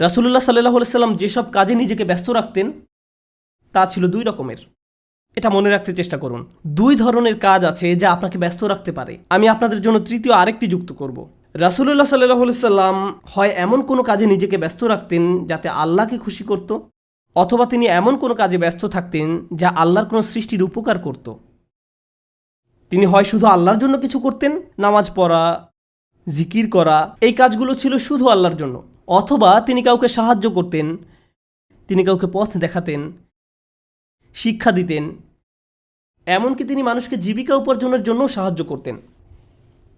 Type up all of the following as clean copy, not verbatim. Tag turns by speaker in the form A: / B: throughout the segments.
A: রাসূলুল্লাহ সাল্লাল্লাহু আলাইহি সাল্লাম যেসব কাজে নিজেকে ব্যস্ত রাখতেন তা ছিল দুই রকমের। এটা মনে রাখতে চেষ্টা করুন। দুই ধরনের কাজ আছে যা আপনাকে ব্যস্ত রাখতে পারে। আমি আপনাদের জন্য তৃতীয় আরেকটি যুক্ত করব। রাসূলুল্লাহ সাল্লাল্লাহু আলাইহি সাল্লাম হয় এমন কোনো কাজে নিজেকে ব্যস্ত রাখতেন যাতে আল্লাহকে খুশি করত, অথবা তিনি এমন কোনো কাজে ব্যস্ত থাকতেন যা আল্লাহর কোনো সৃষ্টির উপকার করত। তিনি হয় শুধু আল্লাহর জন্য কিছু করতেন, নামাজ পড়া, জিকির করা, এই কাজগুলো ছিল শুধু আল্লাহর জন্য, অথবা তিনি কাউকে সাহায্য করতেন, তিনি কাউকে পথ দেখাতেন, শিক্ষা দিতেন, এমনকি তিনি মানুষকে জীবিকা উপার্জনের জন্য সাহায্য করতেন।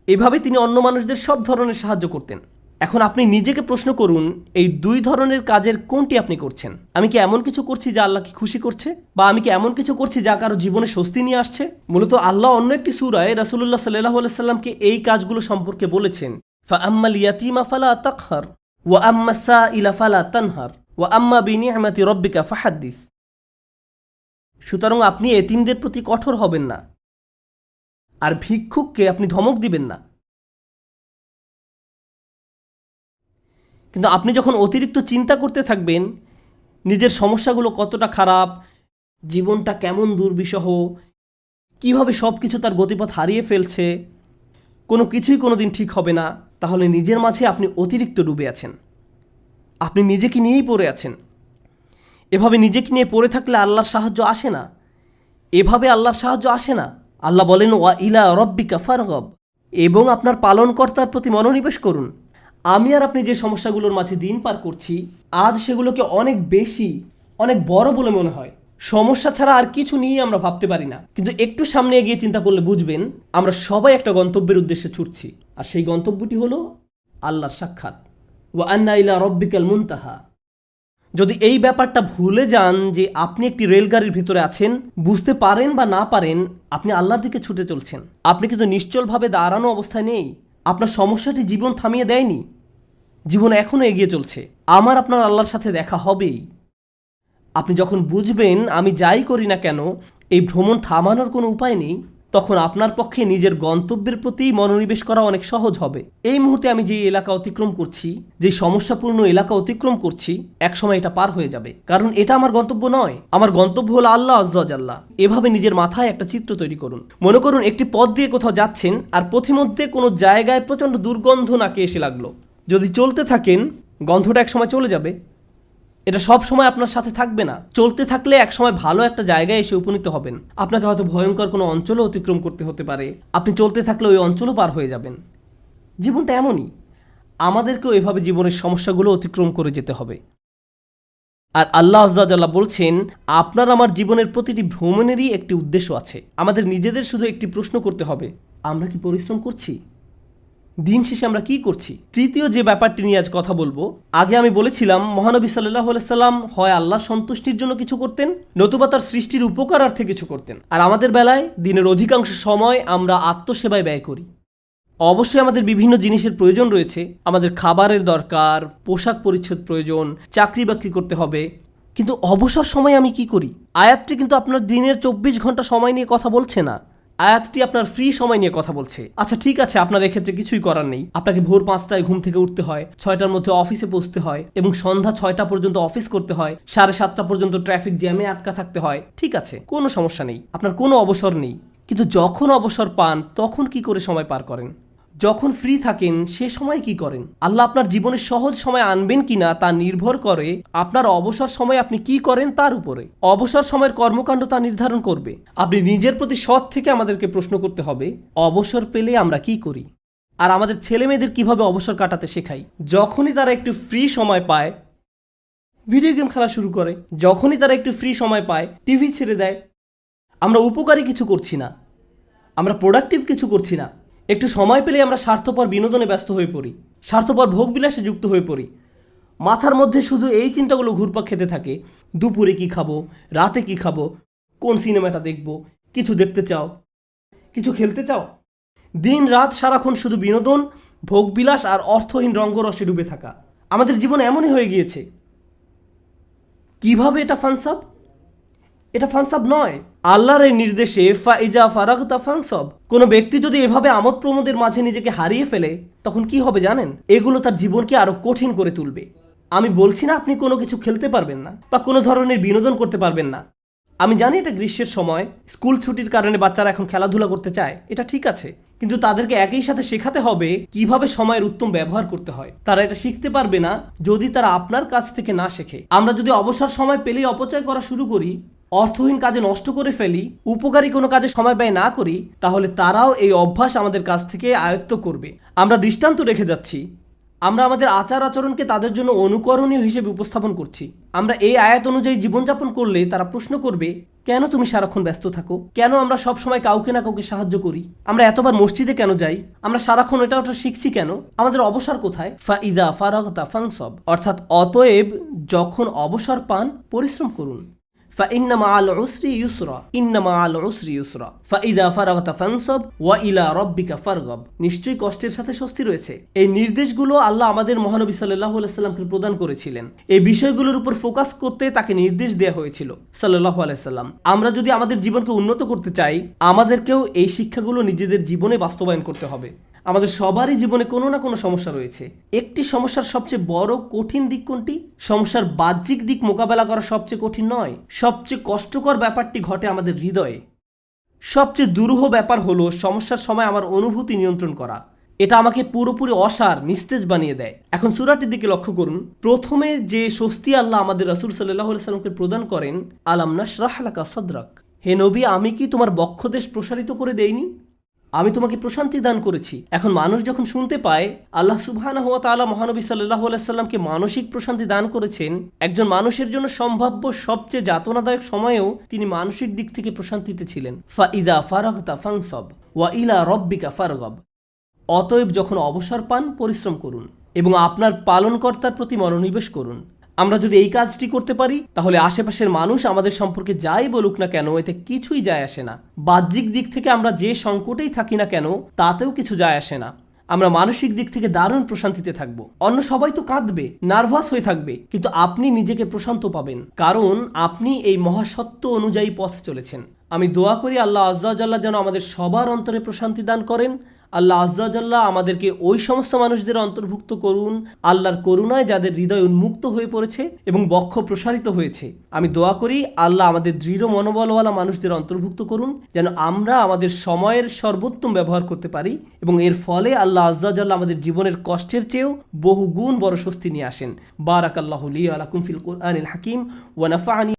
A: এভাবে তিনি অন্য মানুষদের সব ধরনের সাহায্য করতেন। এখন আপনি নিজেকে প্রশ্ন করুন, এই দুই ধরনের কাজের কোনটি আপনি করছেন? আমি কি এমন কিছু করছি যা আল্লাহকে খুশি করছে, বা আমি কি এমন কিছু করছি যা কারো জীবনে স্বস্তি নিয়ে আসছে? মূলত আল্লাহ অন্য একটি সূরায় রাসূলুল্লাহ সাল্লাল্লাহু আলাইহি সাল্লামকে এই কাজগুলো সম্পর্কে বলেছেন, ফাআম্মাল ইয়াতীমা ফালা তাকহার ওয়া আম্মাস সাইলা ফালা তানহার ওয়া আম্মা বিনিআমাতি রাব্বিকা ফাহাদ্দিস। সুতরাং আপনি এতিমদের প্রতি কঠোর হবেন না, আর ভিক্ষুককে আপনি ধমক দিবেন না। কিন্তু আপনি যখন অতিরিক্ত চিন্তা করতে থাকবেন নিজের সমস্যাগুলো কতটা খারাপ, জীবনটা কেমন দুর্বিষহ, কিভাবে সব কিছু তার গতিপথ হারিয়ে ফেলছে, কোনো কিছুই কোনো দিন ঠিক হবে না, তাহলে নিজের মাঝে আপনি অতিরিক্ত ডুবে আছেন। আপনি নিজেকে নিয়েই পড়ে আছেন। এভাবে নিজেকে নিয়ে পড়ে থাকলে আল্লাহর সাহায্য আসে না। এভাবে আল্লাহর সাহায্য আসে না। আল্লাহ বলেন, ওয়া ইলা রব্বিকা ফারগব, এবং আপনার পালনকর্তার প্রতি মনোনিবেশ করুন। আমি আর আপনি যে সমস্যাগুলোর মাঝে দিন পার করছি, আজ সেগুলোকে অনেক বেশি, অনেক বড় বলে মনে হয়। সমস্যা ছাড়া আর কিছু নিয়ে আমরা ভাবতে পারি না। কিন্তু একটু সামনে এগিয়ে চিন্তা করলে বুঝবেন আমরা সবাই একটা গন্তব্যের উদ্দেশ্যে ছুটছি, আর সেই গন্তব্যটি হলো আল্লাহর সাক্ষাৎ। ওয়া আন্না ইলা রব্বিকাল মুনতাহা। যদি এই ব্যাপারটা ভুলে যান যে আপনি একটি রেলগাড়ির ভিতরে আছেন, বুঝতে পারেন বা না পারেন আপনি আল্লাহর দিকে ছুটে চলছেন। আপনি কিন্তু নিশ্চলভাবে দাঁড়ানো অবস্থায় নেই। আপনার সমস্যাটি জীবন থামিয়ে দেয়নি, জীবন এখনও এগিয়ে চলছে। আমার আপনার আল্লাহর সাথে দেখা হবেই। আপনি যখন বুঝবেন আমি যাই করি না কেন এই ভ্রমণ থামানোর কোনো উপায় নেই, তখন আপনার পক্ষে নিজের গন্তব্যের প্রতি মনোনিবেশ করা অনেক সহজ হবে। এই মুহূর্তে আমি যে এলাকা অতিক্রম করছি, যে সমস্যাপূর্ণ এলাকা অতিক্রম করছি, একসময় এটা পার হয়ে যাবে, কারণ এটা আমার গন্তব্য নয়। আমার গন্তব্য হলো আল্লাহ আজ্জা ওয়া জাল্লা। এভাবে নিজের মাথায় একটা চিত্র তৈরি করুন। মনে করুন একটি পথ দিয়ে কোথাও যাচ্ছেন, আর পথিমধ্যে কোনো জায়গায় প্রচণ্ড দুর্গন্ধ নাকে এসে লাগলো। যদি চলতে থাকেন গন্ধটা একসময় চলে যাবে। এটা সব সময় আপনার সাথে থাকবে না। চলতে থাকলে একসময় ভালো একটা জায়গায় এসে উপনীত হবেন। আপনাকে হয়তো ভয়ঙ্কর কোনো অঞ্চলও অতিক্রম করতে হতে পারে। আপনি চলতে থাকলে ওই অঞ্চলও পার হয়ে যাবেন। জীবনটা এমনই, আমাদেরকেও এভাবে জীবনের সমস্যাগুলো অতিক্রম করে যেতে হবে। আর আল্লাহ আজ্জা ওয়া জাল্লা বলছেন, আপনার আমার জীবনের প্রতিটি ভ্রমণেরই একটি উদ্দেশ্য আছে। আমাদের নিজেদের শুধু একটি প্রশ্ন করতে হবে, আমরা কি পরিশ্রম করছি? দিন শেষে আমরা কি করছি? তৃতীয় যে ব্যাপারটি নিয়ে আজ কথা বলবো, আগে আমি বলেছিলাম মহানবী সাল্লাল্লাহু আলাইহি সাল্লাম হয় আল্লাহর সন্তুষ্টির জন্য কিছু করতেন, নতুবা তার সৃষ্টির উপকারার্থে কিছু করতেন। আর আমাদের বেলায় দিনের অধিকাংশ সময় আমরা আত্মসেবায় ব্যয় করি। অবশ্যই আমাদের বিভিন্ন জিনিসের প্রয়োজন রয়েছে। আমাদের খাবারের দরকার, পোশাক পরিচ্ছদ প্রয়োজন, চাকরি বাকরি করতে হবে। কিন্তু অবসর সময় আমি কি করি? আয়াতটি কিন্তু আপনার দিনের 24 ঘন্টা সময় নিয়ে কথা বলছে না। আয়াতটি আপনার ফ্রি সময় নিয়ে কথা বলছে। আচ্ছা ঠিক আছে, আপনার এক্ষেত্রে কিছুই করার নেই। আপনাকে ভোর 5টায় ঘুম থেকে উঠতে হয়, 6টার মধ্যে অফিসে পৌঁছতে হয়, এবং সন্ধ্যা 6টা পর্যন্ত অফিস করতে হয়, 7:30টা পর্যন্ত ট্রাফিক জ্যামে আটকা থাকতে হয়। ঠিক আছে, কোনো সমস্যা নেই, আপনার কোনো অবসর নেই। কিন্তু যখন অবসর পান তখন কি করে সময় পার করেন? যখন ফ্রি থাকেন সে সময় কি করেন? আল্লাহ আপনার জীবনে সহজ সময় আনবেন কিনা তা নির্ভর করে আপনার অবসর সময় আপনি কি করেন তার উপরে। অবসর সময়ের কর্মকাণ্ড তা নির্ধারণ করবে। আপনি নিজের প্রতি সৎ থেকে আমাদেরকে প্রশ্ন করতে হবে, অবসর পেলে আমরা কি করি? আর আমাদের ছেলে মেয়েদের কিভাবে অবসর কাটাতে শেখাই? যখনই তারা একটু ফ্রি সময় পায় ভিডিও গেম খেলা শুরু করে, যখনই তারা একটু ফ্রি সময় পায় টিভি ছেড়ে দেয়। আমরা উপকারী কিছু করছি না, আমরা প্রোডাক্টিভ কিছু করছি না। একটু সময় পেলে আমরা স্বার্থপর বিনোদনে ব্যস্ত হয়ে পড়ি, স্বার্থপর ভোগবিলাসে যুক্ত হয়ে পড়ি। মাথার মধ্যে শুধু এই চিন্তাগুলো ঘুরপাক খেতে থাকে, দুপুরে কি খাবো, রাতে কি খাবো, কোন সিনেমাটা দেখব, কিছু দেখতে চাও, কিছু খেলতে চাও। দিন রাত সারাক্ষণ শুধু বিনোদন, ভোগবিলাস আর অর্থহীন রঙ্গরসে ডুবে থাকা। আমাদের জীবন এমনই হয়ে গিয়েছে। কিভাবে এটা ফানসাব? এটা ফানসাব নয়, আল্লাহর এই নির্দেশে ফাইজা ফারাগতা ফানসাব। কোনো ব্যক্তি যদি এভাবে আমোদ প্রমোদের মাঝে নিজেকে হারিয়ে ফেলে তখন কি হবে জানেন? এগুলো তার জীবনকে আরো কঠিন করে তুলবে। আমি বলছি না আপনি কোনো কিছু খেলতে পারবেন না বা কোনো ধরনের বিনোদন করতে পারবেন না। আমি জানি এটা গ্রীষ্মের সময়, স্কুল ছুটির কারণে বাচ্চারা এখন খেলাধুলা করতে চায়, এটা ঠিক আছে, কিন্তু তাদেরকে একই সাথে শেখাতে হবে কিভাবে সময়ের উত্তম ব্যবহার করতে হয়। তারা এটা শিখতে পারবে না যদি তারা আপনার কাছ থেকে না শেখে। আমরা যদি অবসর সময় পেলেই অপচয় করা শুরু করি, অর্থহীন কাজে নষ্ট করে ফেলি, উপকারী কোনো কাজে সময় ব্যয় না করি, তাহলে তারাও এই অভ্যাস আমাদের কাছ থেকে আয়ত্ত করবে। আমরা দৃষ্টান্ত রেখে যাচ্ছি, আমরা আমাদের আচার আচরণকে তাদের জন্য অনুকরণীয় হিসেবে উপস্থাপন করছি। আমরা এই আয়াত অনুযায়ী জীবনযাপন করলে তারা প্রশ্ন করবে, কেন তুমি সারাক্ষণ ব্যস্ত থাকো? কেন আমরা সব সময় কাউকে না কাউকে সাহায্য করি? আমরা এতবার মসজিদে কেন যাই? আমরা সারাক্ষণ এটা ওটা শিখছি কেন? আমাদের অবসর কোথায়? ফাইদা ফারাগতা ফানসব, অর্থাৎ অতএব যখন অবসর পান পরিশ্রম করুন। فإن مع العسر يسرا إن مع العسر يسرا فإذا فرغت فانصب وإلى ربك فارغب। নিশ্চয়ই কষ্টের সাথে স্বস্তি রয়েছে। এই নির্দেশগুলো আল্লাহ আমাদের মহানবী সাল্লাল্লাহু আলাইহি সাল্লামকে প্রদান করেছিলেন। এই বিষয়গুলোর উপর ফোকাস করতে তাকে নির্দেশ দেওয়া হয়েছিল সাল্লাল্লাহু আলাইহি সাল্লাম। আমরা যদি আমাদের জীবনকে উন্নত করতে চাই, আমাদেরকেও এই শিক্ষাগুলো নিজেদের জীবনে বাস্তবায়ন করতে হবে। আমাদের সবারই জীবনে কোনো না কোনো সমস্যা রয়েছে। একটি সমস্যার সবচেয়ে বড় কঠিন দিক কোনটি? সমস্যার বাহ্যিক দিক মোকাবেলা করা সবচেয়ে কঠিন নয়, সবচেয়ে কষ্টকর ব্যাপারটি ঘটে আমাদের হৃদয়ে। সবচেয়ে দুরূহ ব্যাপার হলো সমস্যার সময় আমার অনুভূতি নিয়ন্ত্রণ করা। এটা আমাকে পুরোপুরি অসার, নিস্তেজ বানিয়ে দেয়। এখন সূরাটির দিকে লক্ষ্য করুন। প্রথমে যে স্বস্তি আল্লাহ আমাদের রাসূল সাল্লাল্লাহু আলাইহি সাল্লামকে প্রদান করেন, আলাম নাশরাহ লাকা সাদরাক, হে নবী, আমি কি তোমার বক্ষদেশ প্রসারিত করে দেইনি? আমি তোমাকে প্রশান্তি দান করেছি। এখন মানুষ যখন শুনতে পায় আল্লাহ সুবহানাহু ওয়া তাআলা মহানবী সাল্লাল্লাহু আলাইহি সাল্লামকে মানসিক প্রশান্তি দান করেছেন, একজন মানুষের জন্য সম্ভাব্য সবচেয়ে যাতনাদায়ক সময়েও তিনি মানসিক দিক থেকে প্রশান্তিতে ছিলেন। ফাইদা ফারাগতা ফানসব ওয়া ইলা রাব্বিকা ফারগব, অতএব যখন অবসর পান পরিশ্রম করুন এবং আপনার পালনকর্তার প্রতি মনোনিবেশ করুন। আমরা যদি এই কাজটি করতে পারি, তাহলে আশেপাশের মানুষ আমাদের সম্পর্কে যাই বলুক না কেন, এতে কিছুই যায় আসে না। বাহ্যিক দিক থেকে আমরা যে সংকটেই থাকি না কেন, তাতেও কিছু যায় আসে না। আমরা মানসিক দিক থেকে দারুণ প্রশান্তিতে থাকব। অন্য সবাই তো কাঁদবে, নার্ভাস হয়ে থাকবে, কিন্তু আপনি নিজেকে প্রশান্ত পাবেন, কারণ আপনি এই মহাসত্য অনুযায়ী পথ চলেছেন। আমি দোয়া করি আল্লাহ আজ্জা ওয়া জাল্লা যেন আমাদের সবার অন্তরে প্রশান্তি দান করেন। আল্লাহ আজ্জা ওয়া জাল্লা আমাদেরকে ওই সমস্ত মানুষদের অন্তর্ভুক্ত করুন আল্লাহর করুণায় যাদের হৃদয় উন্মুক্ত হয়ে পড়েছে এবং বক্ষ প্রসারিত হয়েছে। আমি দোয়া করি আল্লাহ আমাদের দৃঢ় মনোবলওয়ালা মানুষদের অন্তর্ভুক্ত করুন, যেন আমরা আমাদের সময়ের সর্বোত্তম ব্যবহার করতে পারি এবং এর ফলে আল্লাহ আজ্জা ওয়া জাল্লা আমাদের জীবনের কষ্টের চেয়েও বহুগুণ বড় স্বস্তি নিয়ে আসেন। বারাকাল্লাহু লি ওয়া লাকুম ফিল কুরআনিল হাকিম ওয়া নাফা'নি